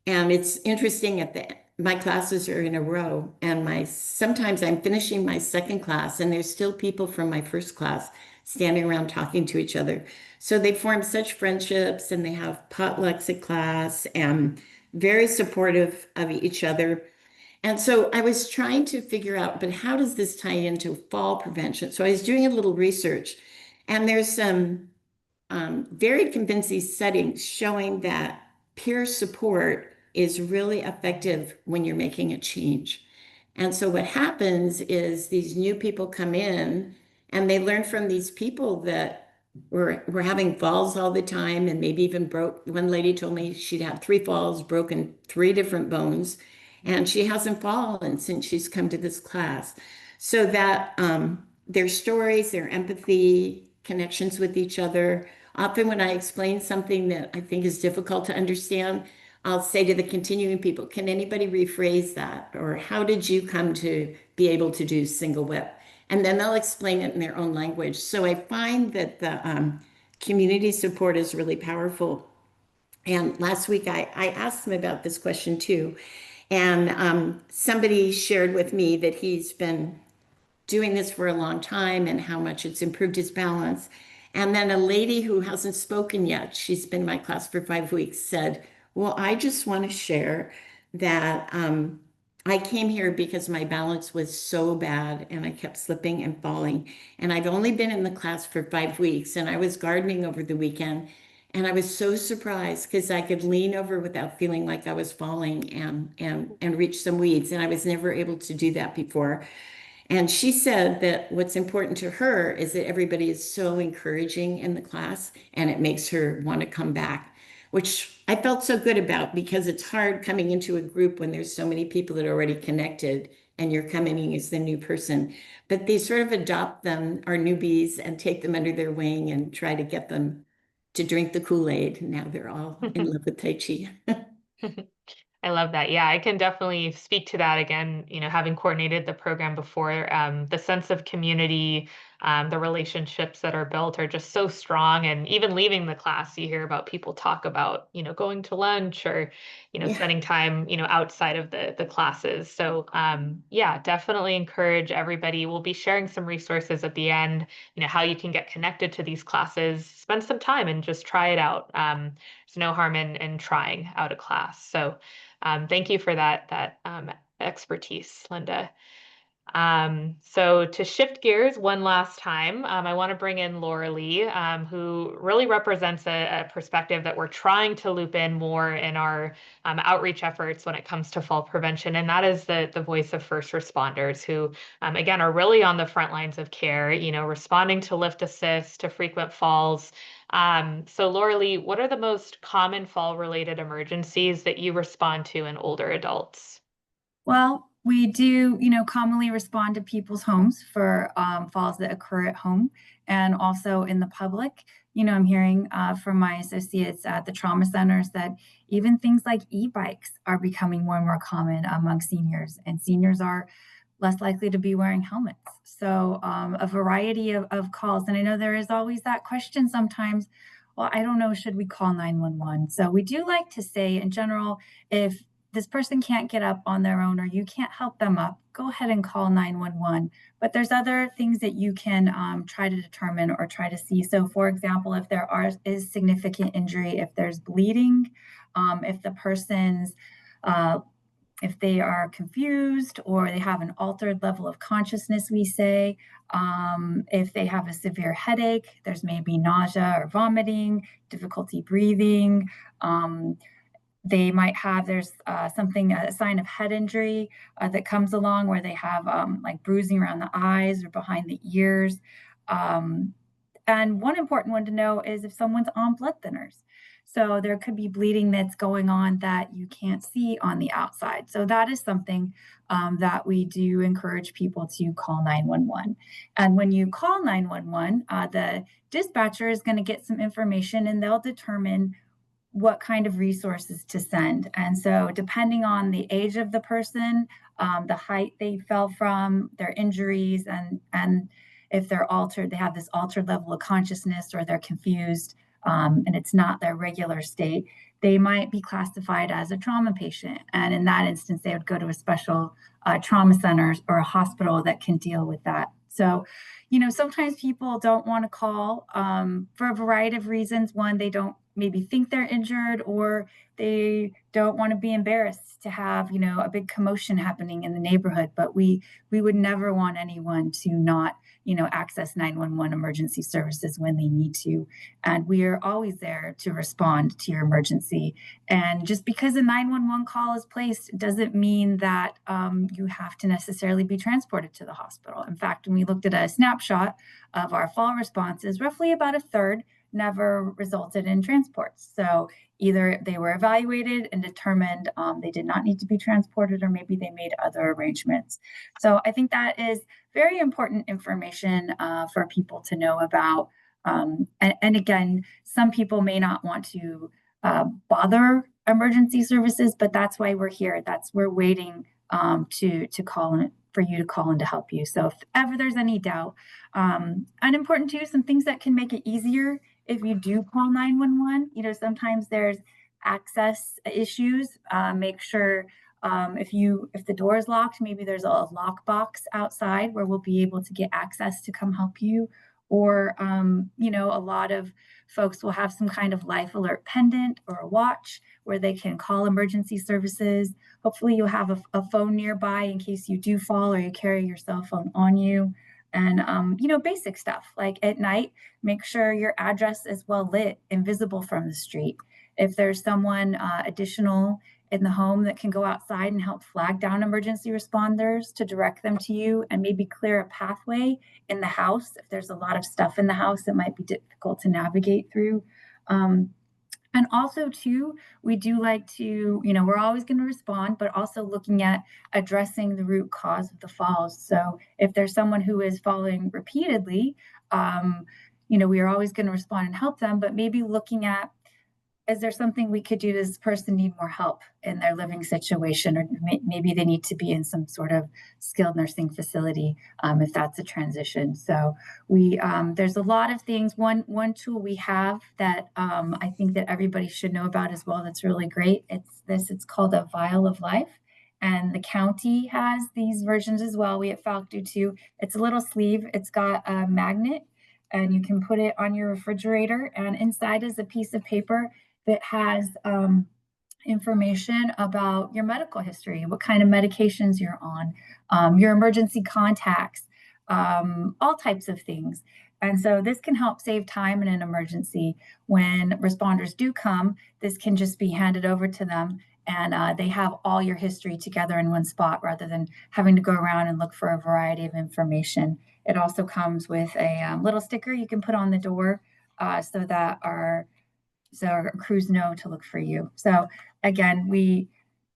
And it's interesting, at the my classes are in a row, and sometimes I'm finishing my second class and there's still people from my first class standing around talking to each other. So they form such friendships and they have potlucks at class and very supportive of each other. And so I was trying to figure out, but how does this tie into fall prevention? So I was doing a little research, and there's some very convincing studies showing that peer support is really effective when you're making a change. And so what happens is these new people come in and they learn from these people that were having falls all the time and maybe even broke. One lady told me she'd had 3 falls, broken 3 different bones, and she hasn't fallen since she's come to this class. So that their stories, their empathy, connections with each other. Often when I explain something that I think is difficult to understand, I'll say to the continuing people, can anybody rephrase that? Or how did you come to be able to do single whip? And then they'll explain it in their own language. So I find that the community support is really powerful. And last week I asked them about this question too. And somebody shared with me that he's been doing this for a long time and how much it's improved his balance. And then a lady who hasn't spoken yet, she's been in my class for 5 weeks, said, well, I just want to share that I came here because my balance was so bad and I kept slipping and falling. And I've only been in the class for 5 weeks, and I was gardening over the weekend. And I was so surprised because I could lean over without feeling like I was falling and reach some weeds. And I was never able to do that before. And she said that what's important to her is that everybody is so encouraging in the class and it makes her want to come back, which I felt so good about, because it's hard coming into a group when there's so many people that are already connected and you're coming in as the new person. But they sort of adopt them, our newbies, and take them under their wing and try to get them to drink the Kool-Aid. Now they're all in love with Tai Chi. I love that. Yeah, I can definitely speak to that again, having coordinated the program before. The sense of community, the relationships that are built are just so strong. And even leaving the class, you hear about people talk about, going to lunch or, Yeah. spending time, outside of the classes. So yeah, definitely encourage everybody. We'll be sharing some resources at the end, how you can get connected to these classes, spend some time and just try it out. There's no harm in trying out a class. So thank you for that expertise, Linda. So to shift gears one last time, I want to bring in Laura Lee, who really represents a perspective that we're trying to loop in more in our outreach efforts when it comes to fall prevention, and that is the voice of first responders who, again, are really on the front lines of care, responding to lift assist, to frequent falls. So Laura Lee, what are the most common fall-related emergencies that you respond to in older adults? Well, we do, commonly respond to people's homes for falls that occur at home and also in the public. I'm hearing from my associates at the trauma centers that even things like e-bikes are becoming more and more common among seniors, and seniors are less likely to be wearing helmets. So a variety of calls. And I know there is always that question sometimes, well, I don't know, should we call 911? So we do like to say in general, if this person can't get up on their own or you can't help them up, go ahead and call 911. But there's other things that you can try to determine or try to see. So for example, if there is significant injury, if there's bleeding, if the person's if they are confused or they have an altered level of consciousness, we say, if they have a severe headache, there's maybe nausea or vomiting, difficulty breathing, they might have, there's a sign of head injury that comes along where they have like bruising around the eyes or behind the ears. And one important one to know is if someone's on blood thinners. So there could be bleeding that's going on that you can't see on the outside. So that is something that we do encourage people to call 911. And when you call 911, the dispatcher is going to get some information and they'll determine what kind of resources to send. And so depending on the age of the person, the height they fell from, their injuries, and if they're altered, they have this altered level of consciousness or they're confused, and it's not their regular state, they might be classified as a trauma patient. And in that instance, they would go to a special trauma center or a hospital that can deal with that. So, sometimes people don't want to call for a variety of reasons. One, they don't maybe think they're injured, or they don't want to be embarrassed to have, a big commotion happening in the neighborhood. But we would never want anyone to not, access 911 emergency services when they need to. And we are always there to respond to your emergency. And just because a 911 call is placed doesn't mean that you have to necessarily be transported to the hospital. In fact, when we looked at a snapshot of our fall responses, roughly about a third never resulted in transports. So either they were evaluated and determined they did not need to be transported, or maybe they made other arrangements. So I think that is very important information for people to know about. And again, some people may not want to bother emergency services, but that's why we're here. We're waiting to call in, for you to call in to help you. So if ever there's any doubt, and important too, some things that can make it easier if you do call 911. Sometimes there's access issues. Make sure if the door is locked, maybe there's a lock box outside where we'll be able to get access to come help you. Or a lot of folks will have some kind of life alert pendant or a watch where they can call emergency services. Hopefully you'll have a phone nearby in case you do fall or you carry your cell phone on you. And basic stuff like at night, make sure your address is well lit and visible from the street. If there's someone additional in the home that can go outside and help flag down emergency responders to direct them to you, and maybe clear a pathway in the house. If there's a lot of stuff in the house, it might be difficult to navigate through. And also too, we do like to, we're always going to respond, but also looking at addressing the root cause of the falls. So if there's someone who is falling repeatedly, we are always going to respond and help them, but maybe looking at, is there something we could do? Does this person need more help in their living situation? Or maybe they need to be in some sort of skilled nursing facility if that's a transition. So there's a lot of things. One tool we have that I think that everybody should know about as well that's really great. It's called a vial of life. And the county has these versions as well. We at Falk do too. It's a little sleeve. It's got a magnet, and you can put it on your refrigerator. And inside is a piece of paper that has information about your medical history, what kind of medications you're on, your emergency contacts, all types of things. And so this can help save time in an emergency. When responders do come, this can just be handed over to them, and they have all your history together in one spot rather than having to go around and look for a variety of information. It also comes with a little sticker you can put on the door so that our crews know to look for you. So again, we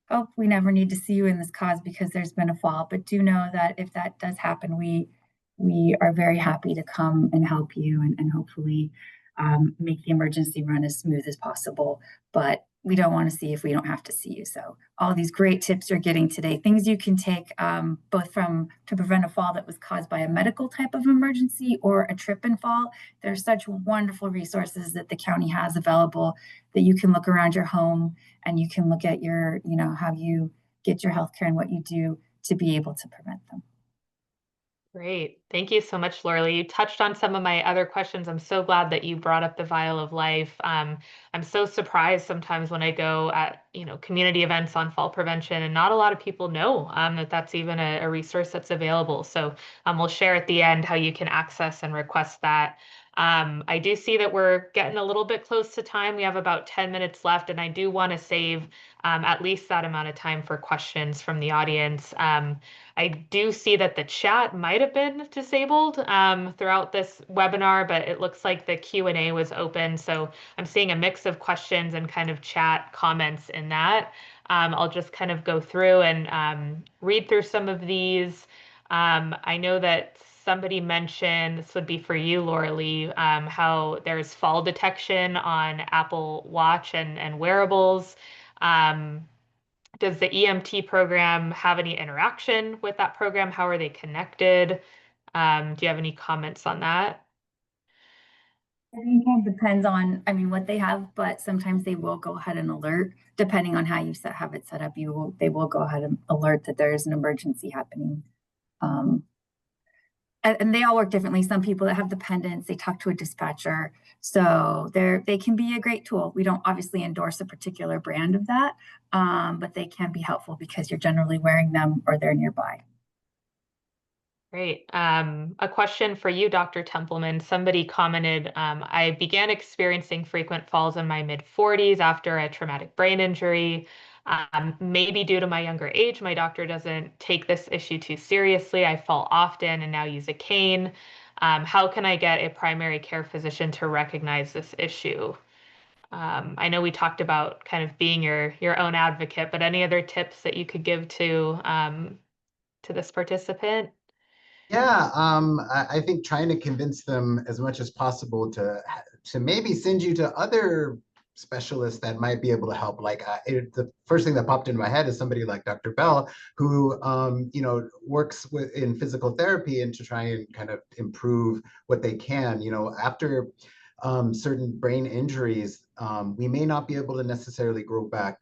hope we never need to see you in this cause because there's been a fall, but do know that if that does happen, we are very happy to come and help you and hopefully make the emergency run as smooth as possible. But we don't want to see if we don't have to see you. So all these great tips you're getting today, things you can take both to prevent a fall that was caused by a medical type of emergency or a trip and fall. There's such wonderful resources that the county has available that you can look around your home and you can look at your, how you get your healthcare and what you do to be able to prevent them. Great. Thank you so much, Laura. You touched on some of my other questions. I'm so glad that you brought up the vial of life. I'm so surprised sometimes when I go at, community events on fall prevention, and not a lot of people know that that's even a resource that's available. So we'll share at the end how you can access and request that. I do see that we're getting a little bit close to time. We have about 10 minutes left, and I do want to save at least that amount of time for questions from the audience. I do see that the chat might have been disabled throughout this webinar, but it looks like the Q&A was open. So I'm seeing a mix of questions and kind of chat comments in that. I'll just kind of go through and read through some of these. I know that somebody mentioned, this would be for you, Laura Lee, how there's fall detection on Apple Watch and wearables. Does the EMT program have any interaction with that program? How are they connected? Do you have any comments on that? I think it depends on, I mean, what they have, but sometimes they will go ahead and alert, depending on how you have it set up. They will go ahead and alert that there is an emergency happening. Um, and they all work differently. Some people that have dependents, they talk to a dispatcher. So they can be a great tool. We don't obviously endorse a particular brand of that, but they can be helpful because you're generally wearing them or they're nearby. Great. A question for you, Dr. Templeman. Somebody commented, I began experiencing frequent falls in my mid-40s after a traumatic brain injury. Maybe due to my younger age, my doctor doesn't take this issue too seriously. I fall often and now use a cane. How can I get a primary care physician to recognize this issue? I know we talked about kind of being your own advocate, but any other tips that you could give to this participant? Yeah, I think trying to convince them as much as possible to maybe send you to other specialists that might be able to help. Like the first thing that popped in my head is somebody like Dr. Bell, who works in physical therapy and to try and kind of improve what they can. After certain brain injuries, we may not be able to necessarily grow back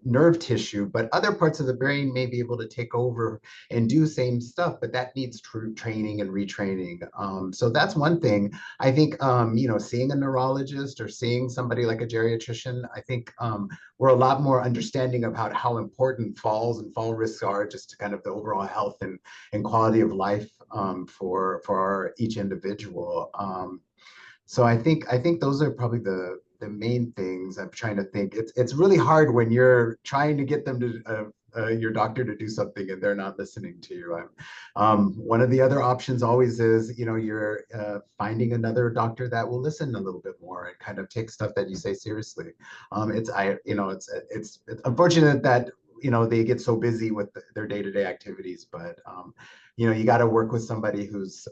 nerve tissue, but other parts of the brain may be able to take over and do same stuff, but that needs training and retraining. So that's one thing. I think, seeing a neurologist or seeing somebody like a geriatrician, I think we're a lot more understanding about how important falls and fall risks are just to kind of the overall health and quality of life for each individual. So I think those are probably the main things. I'm trying to think. It's really hard when you're trying to get them to your doctor to do something and they're not listening to you. One of the other options always is, you're finding another doctor that will listen a little bit more and kind of take stuff that you say seriously. It's unfortunate that they get so busy with their day-to-day activities, but you got to work with somebody who's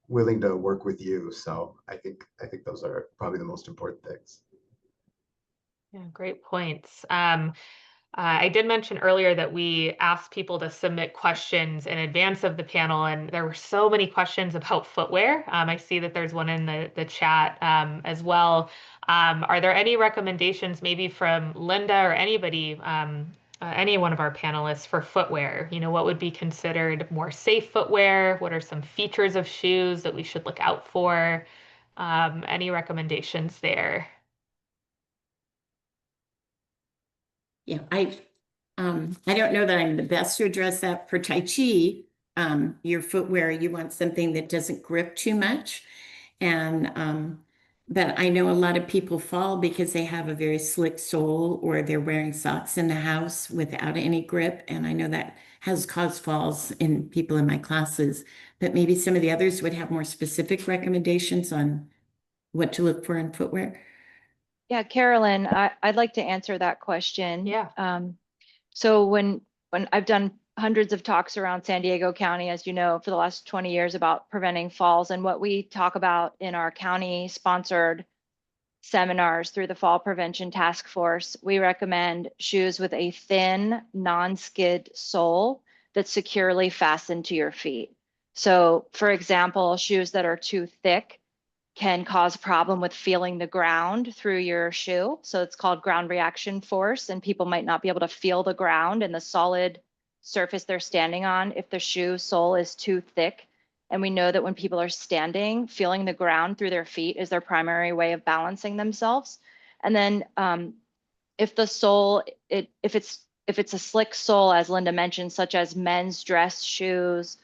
willing to work with you. So I think those are probably the most important things. Yeah, great points. I did mention earlier that we asked people to submit questions in advance of the panel, and there were so many questions about footwear. I see that there's one in the chat as well. Are there any recommendations maybe from Linda or anybody, any one of our panelists for footwear? What would be considered more safe footwear? What are some features of shoes that we should look out for? Any recommendations there? Yeah, I don't know that I'm the best to address that. For Tai Chi, your footwear, you want something that doesn't grip too much. And but I know a lot of people fall because they have a very slick sole or they're wearing socks in the house without any grip. And I know that has caused falls in people in my classes, but maybe some of the others would have more specific recommendations on what to look for in footwear. Yeah, Carolyn, I'd like to answer that question. Yeah. So when I've done hundreds of talks around San Diego County, as you know, for the last 20 years about preventing falls, and what we talk about in our county sponsored seminars through the Fall Prevention Task Force, we recommend shoes with a thin, non-skid sole that's securely fastened to your feet. So for example, shoes that are too thick can cause a problem with feeling the ground through your shoe. So it's called ground reaction force, and people might not be able to feel the ground and the solid surface they're standing on if the shoe sole is too thick. And we know that when people are standing, feeling the ground through their feet is their primary way of balancing themselves. And then if the sole, if it's a slick sole, as Linda mentioned, such as men's dress shoes,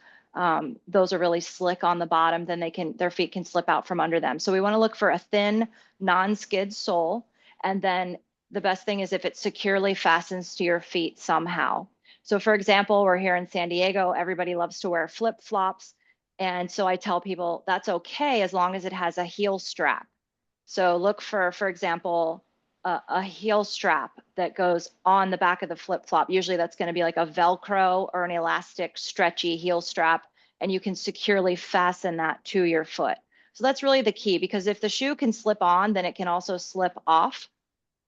those are really slick on the bottom, then their feet can slip out from under them. So we want to look for a thin, non-skid sole. And then the best thing is if it securely fastens to your feet somehow. So for example, we're here in San Diego, everybody loves to wear flip-flops. And so I tell people that's okay as long as it has a heel strap. So look for example, a heel strap that goes on the back of the flip-flop. Usually that's going to be like a Velcro or an elastic stretchy heel strap, and you can securely fasten that to your foot. So that's really the key, because if the shoe can slip on, then it can also slip off.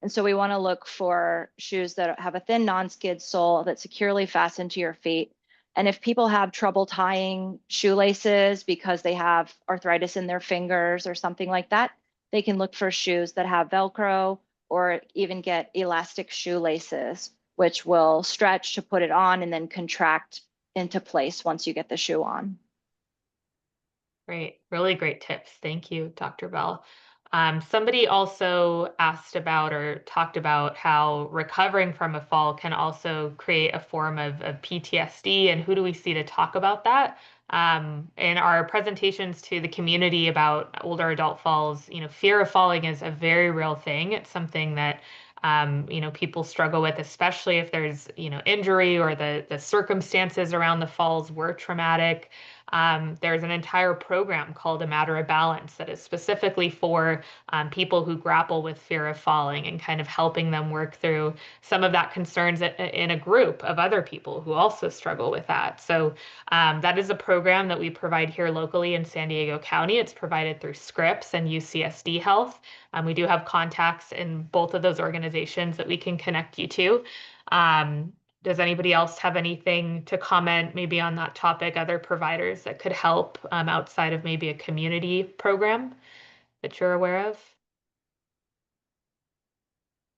And so we want to look for shoes that have a thin non-skid sole that's securely fastened to your feet. And if people have trouble tying shoelaces because they have arthritis in their fingers or something like that, they can look for shoes that have Velcro or even get elastic shoelaces, which will stretch to put it on and then contract into place once you get the shoe on. Great, really great tips. Thank you, Dr. Bell. Somebody also asked about or talked about how recovering from a fall can also create a form of PTSD, and who do we see to talk about that? In our presentations to the community about older adult falls, fear of falling is a very real thing. It's something that people struggle with, especially if there's, injury or the circumstances around the falls were traumatic. There's an entire program called A Matter of Balance that is specifically for people who grapple with fear of falling and kind of helping them work through some of that concerns in a group of other people who also struggle with that. So that is a program that we provide here locally in San Diego County. It's provided through Scripps and UCSD Health. We do have contacts in both of those organizations that we can connect you to. Does anybody else have anything to comment maybe on that topic, other providers that could help outside of maybe a community program that you're aware of?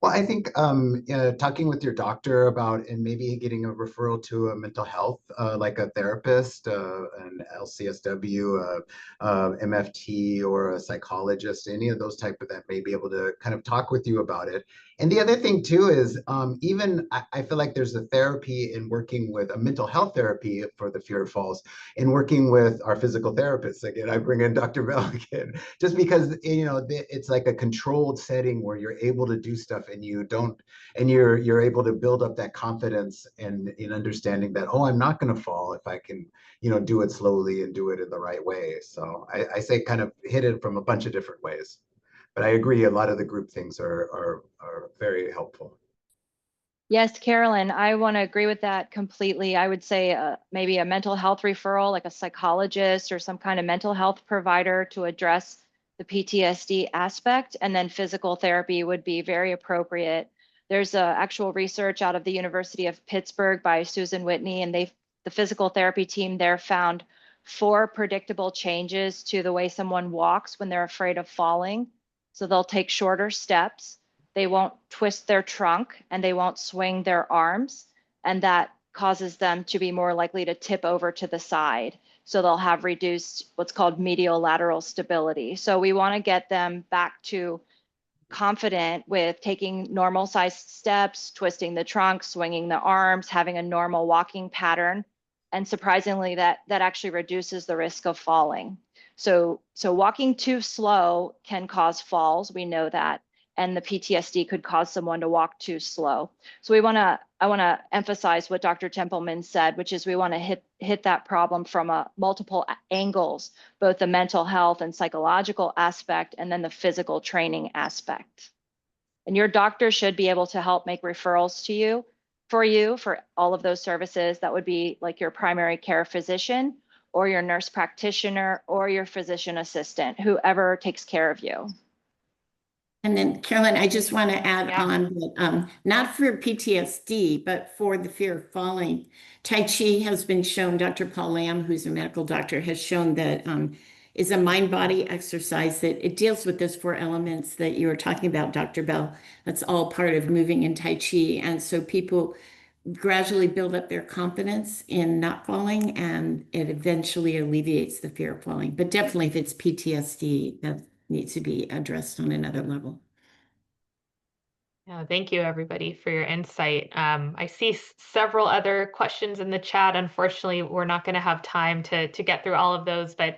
Well, I think talking with your doctor about and maybe getting a referral to a mental health, like a therapist, an LCSW, MFT, or a psychologist, any of those type of that may be able to kind of talk with you about it. And the other thing too is even I feel like there's a therapy in working with a mental health therapy for the fear of falls, in working with our physical therapists. Again, I bring in Dr. Bell again, just because it's like a controlled setting where you're able to do stuff and you're able to build up that confidence and in understanding that, oh, I'm not going to fall if I can do it slowly and do it in the right way. So I say kind of hit it from a bunch of different ways. But I agree, a lot of the group things are very helpful. Yes, Carolyn, I want to agree with that completely. I would say maybe a mental health referral, like a psychologist or some kind of mental health provider to address the PTSD aspect, and then physical therapy would be very appropriate. There's actual research out of the University of Pittsburgh by Susan Whitney, and the physical therapy team there found 4 predictable changes to the way someone walks when they're afraid of falling. So they'll take shorter steps. They won't twist their trunk, and they won't swing their arms, and that causes them to be more likely to tip over to the side. So they'll have reduced what's called medial lateral stability. So we want to get them back to confident with taking normal sized steps, twisting the trunk, swinging the arms, having a normal walking pattern. And surprisingly, that actually reduces the risk of falling. So walking too slow can cause falls. We know that. And the PTSD could cause someone to walk too slow. So I want to emphasize what Dr. Templeman said, which is we want to hit that problem from multiple angles, both the mental health and psychological aspect, and then the physical training aspect. And your doctor should be able to help make referrals to you for all of those services. That would be like your primary care physician or your nurse practitioner or your physician assistant, whoever takes care of you. And then, Carolyn, I just want to add on that, not for PTSD, but for the fear of falling, Tai Chi has been shown, Dr. Paul Lamb, who's a medical doctor, has shown that is a mind-body exercise that it deals with those 4 elements that you were talking about, Dr. Bell. That's all part of moving in Tai Chi. And so people gradually build up their confidence in not falling, and it eventually alleviates the fear of falling. But definitely if it's PTSD, that needs to be addressed on another level. Yeah, thank you everybody for your insight. I see several other questions in the chat. Unfortunately, we're not going to have time to get through all of those, but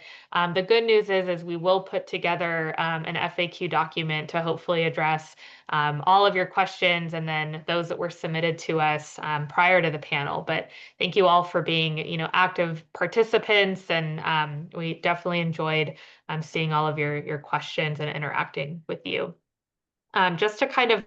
the good news is we will put together an FAQ document to hopefully address all of your questions and then those that were submitted to us prior to the panel. But thank you all for being active participants, and we definitely enjoyed seeing all of your questions and interacting with you. Just to kind of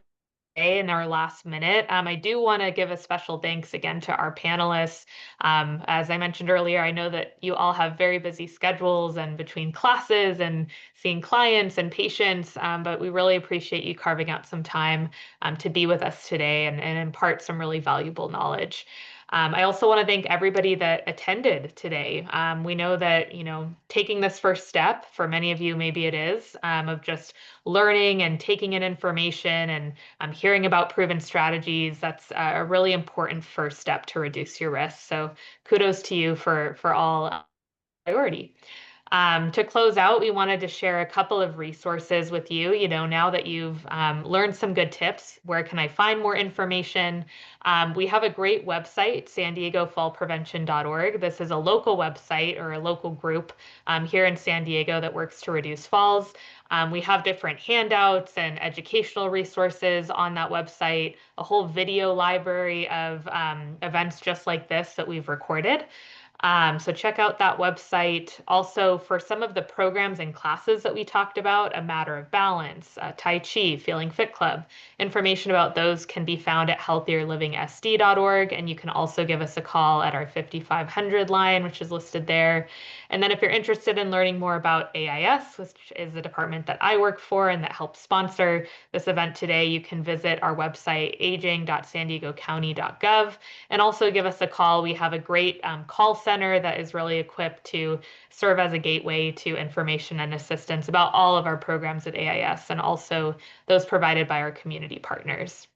in our last minute, I do want to give a special thanks again to our panelists. As I mentioned earlier, I know that you all have very busy schedules and between classes and seeing clients and patients, but we really appreciate you carving out some time to be with us today and impart some really valuable knowledge. I also want to thank everybody that attended today. We know that, taking this first step, for many of you, maybe it is, of just learning and taking in information and hearing about proven strategies, that's a really important first step to reduce your risk. So kudos to you for all priority. To close out, we wanted to share a couple of resources with you. Now that you've learned some good tips, where can I find more information? We have a great website, sandiegofallprevention.org. This is a local website or a local group here in San Diego that works to reduce falls. We have different handouts and educational resources on that website, a whole video library of events just like this that we've recorded. So check out that website. Also, for some of the programs and classes that we talked about, A Matter of Balance, Tai Chi, Feeling Fit Club, information about those can be found at healthierlivingsd.org. And you can also give us a call at our 5500 line, which is listed there. And then if you're interested in learning more about AIS, which is the department that I work for and that helps sponsor this event today, you can visit our website, aging.sandiegocounty.gov, and also give us a call. We have a great call center that is really equipped to serve as a gateway to information and assistance about all of our programs at AIS and also those provided by our community partners.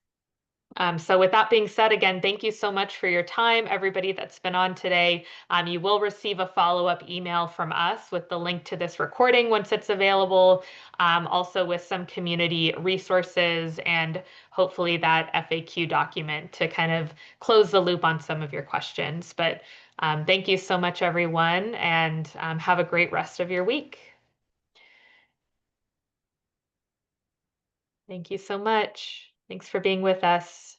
So with that being said, again, thank you so much for your time, everybody that's been on today. You will receive a follow-up email from us with the link to this recording once it's available, also with some community resources and hopefully that FAQ document to kind of close the loop on some of your questions. But thank you so much, everyone, and have a great rest of your week. Thank you so much. Thanks for being with us.